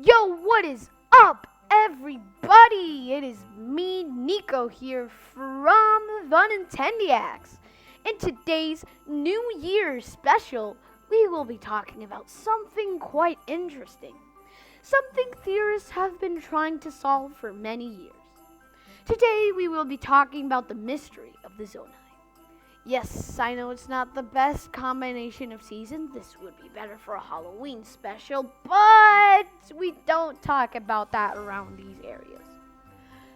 Yo, what is up, everybody? It is me, Nico, here from the Nintendiacs. In today's New Year's special, we will be talking about something quite interesting. Something theorists have been trying to solve for many years. Today, we will be talking about the mystery of the Zonai. Yes, I know it's not the best combination of seasons. This would be better for a Halloween special, but we don't talk about that around these areas.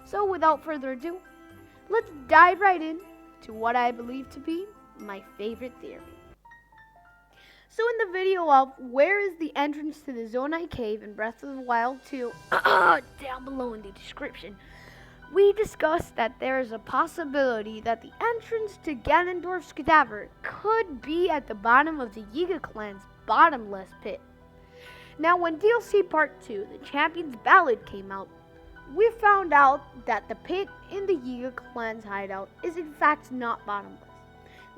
So without further ado, let's dive right in to what I believe to be my favorite theory. So in the video of where is the entrance to the Zonai cave in Breath of the Wild 2, down below in the description, we discussed that there is a possibility that the entrance to Ganondorf's cadaver could be at the bottom of the Yiga clan's bottomless pit. Now, when DLC Part 2, the Champion's Ballad, came out, we found out that the pit in the Yiga clan's hideout is in fact not bottomless.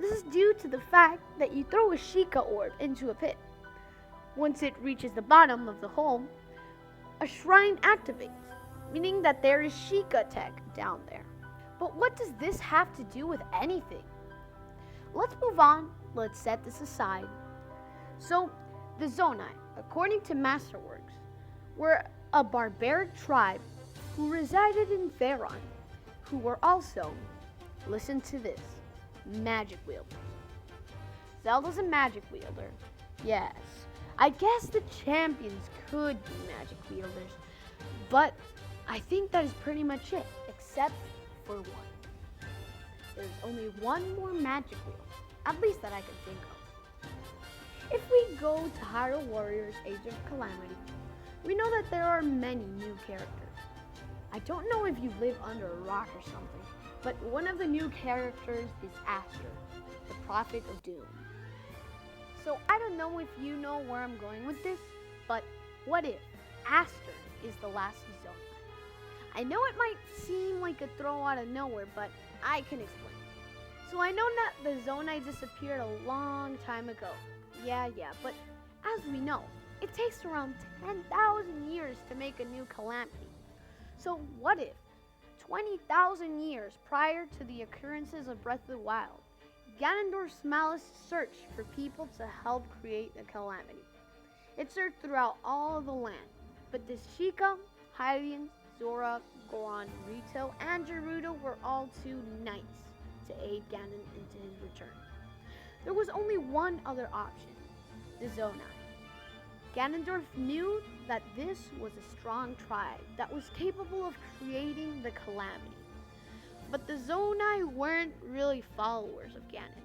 This is due to the fact that you throw a Sheikah orb into a pit. Once it reaches the bottom of the hole, a shrine activates, meaning that there is Sheikah tech down there. But what does this have to do with anything? Let's move on, let's set this aside. So, the Zonai, according to Masterworks, were a barbaric tribe who resided in Theron, who were also, listen to this, magic wielders. Zelda's a magic wielder, yes. I guess the champions could be magic wielders, but I think that is pretty much it, except for one. There's only one more magic wheel, at least that I can think of. If we go to Hyrule Warriors Age of Calamity, we know that there are many new characters. I don't know if you live under a rock or something, but one of the new characters is Aster, the Prophet of Doom. So I don't know if you know where I'm going with this, but what if Aster is the last Zonai? I know it might seem like a throw out of nowhere, but I can explain. So I know that the Zonai disappeared a long time ago. Yeah, but as we know, it takes around 10,000 years to make a new calamity. So what if 20,000 years prior to the occurrences of Breath of the Wild, Ganondorf's malice searched for people to help create the calamity? It searched throughout all of the land, but the Sheikah, Hylians, Zora, Goron, Rito, and Gerudo were all too nice to aid Ganon into his return. There was only one other option, the Zonai. Ganondorf knew that this was a strong tribe that was capable of creating the calamity. But the Zonai weren't really followers of Ganon.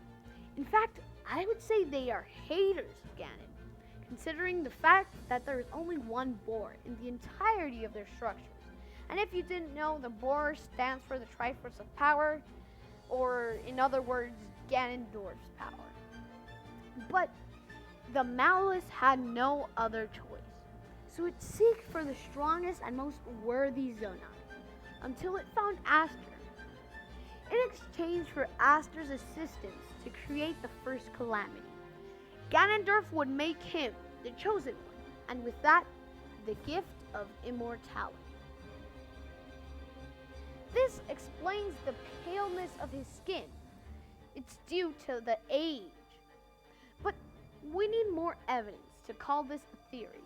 In fact, I would say they are haters of Ganon, considering the fact that there is only one boar in the entirety of their structures. And if you didn't know, the boar stands for the Triforce of Power, or in other words, Ganondorf's power. But the Malice had no other choice, so it seeked for the strongest and most worthy Zonai, until it found Aster. In exchange for Aster's assistance to create the first calamity, Ganondorf would make him the chosen one, and with that, the gift of immortality. This explains the paleness of his skin. It's due to the age. But we need more evidence to call this a theory.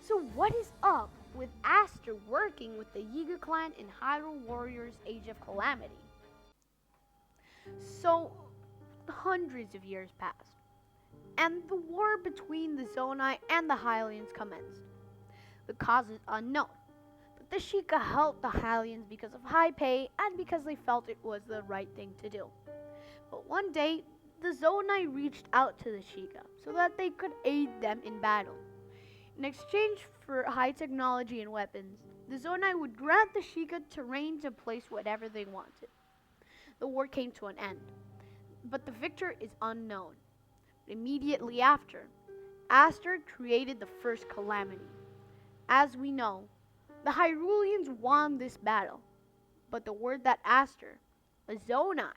So what is up with Aster working with the Yiga clan in Hyrule Warriors Age of Calamity? So, hundreds of years passed, and the war between the Zonai and the Hylians commenced. The cause is unknown. The Sheikah helped the Hylians because of high pay and because they felt it was the right thing to do. But one day, the Zonai reached out to the Sheikah so that they could aid them in battle. In exchange for high technology and weapons, the Zonai would grant the Sheikah terrain to place whatever they wanted. The war came to an end, but the victor is unknown. Immediately after, Aster created the first calamity. As we know, the Hyruleans won this battle, but the word that Aster, a Zonai,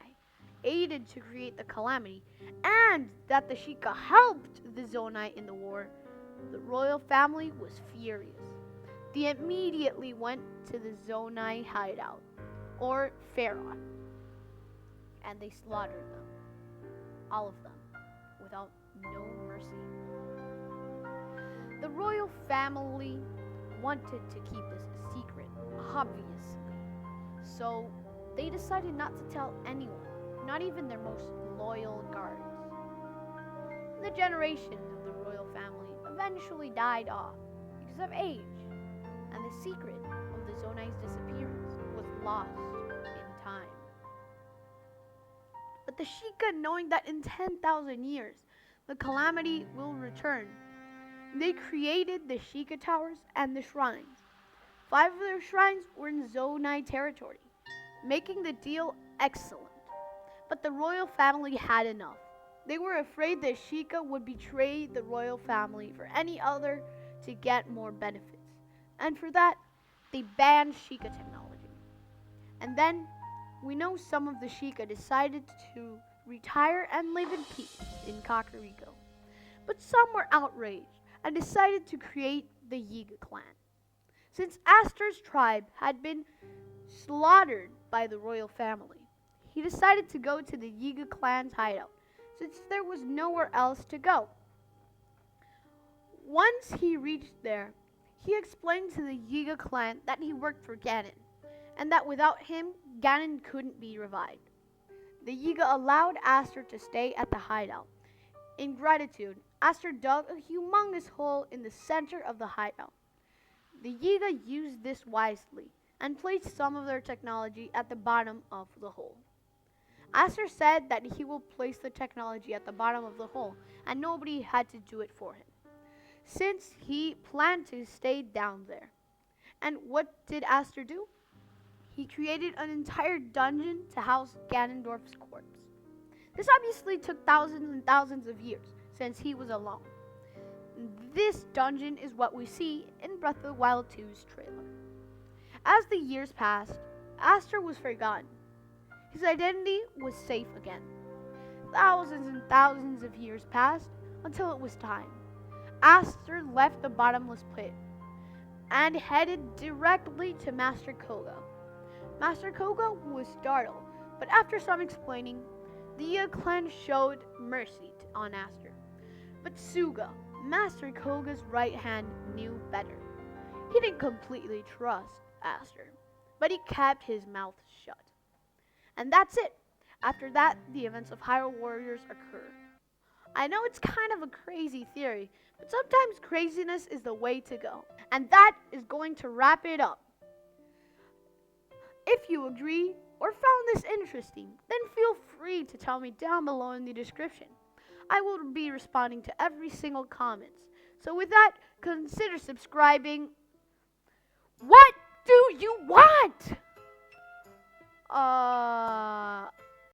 aided to create the calamity, and that the Sheikah helped the Zonai in the war, the royal family was furious. They immediately went to the Zonai hideout, or Pharaoh, and they slaughtered them, all of them, without no mercy. The royal family wanted to keep this a secret, obviously, so they decided not to tell anyone, not even their most loyal guards. The generations of the royal family eventually died off because of age, and the secret of the Zonai's disappearance was lost in time. But the Sheikah, knowing that in 10,000 years the calamity will return, they created the Sheikah towers and the shrines. 5 of their shrines were in Zonai territory, making the deal excellent. But the royal family had enough. They were afraid that Sheikah would betray the royal family for any other to get more benefits. And for that, they banned Sheikah technology. And then, we know some of the Sheikah decided to retire and live in peace in Kakariko. But some were outraged and decided to create the Yiga clan. Since Aster's tribe had been slaughtered by the royal family, he decided to go to the Yiga clan's hideout, since there was nowhere else to go. Once he reached there, he explained to the Yiga clan that he worked for Ganon, and that without him, Ganon couldn't be revived. The Yiga allowed Aster to stay at the hideout. In gratitude, Aster dug a humongous hole in the center of the hideout. The Yiga used this wisely and placed some of their technology at the bottom of the hole. Aster said that he will place the technology at the bottom of the hole and nobody had to do it for him, since he planned to stay down there. And what did Aster do? He created an entire dungeon to house Ganondorf's corpse. This obviously took thousands and thousands of years, since he was alone. This dungeon is what we see in Breath of the Wild 2's trailer. As the years passed, Aster was forgotten. His identity was safe again. Thousands and thousands of years passed until it was time. Aster left the bottomless pit and headed directly to Master Koga. Master Koga was startled, but after some explaining, the Yiga clan showed mercy on Aster. But Suga, Master Koga's right hand, knew better. He didn't completely trust Aster, but he kept his mouth shut. And that's it. After that, the events of Hyrule Warriors occur. I know it's kind of a crazy theory, but sometimes craziness is the way to go. And that is going to wrap it up. If you agree or found this interesting, then feel free to tell me down below in the description. I will be responding to every single comment. So with that, consider subscribing. What do you want?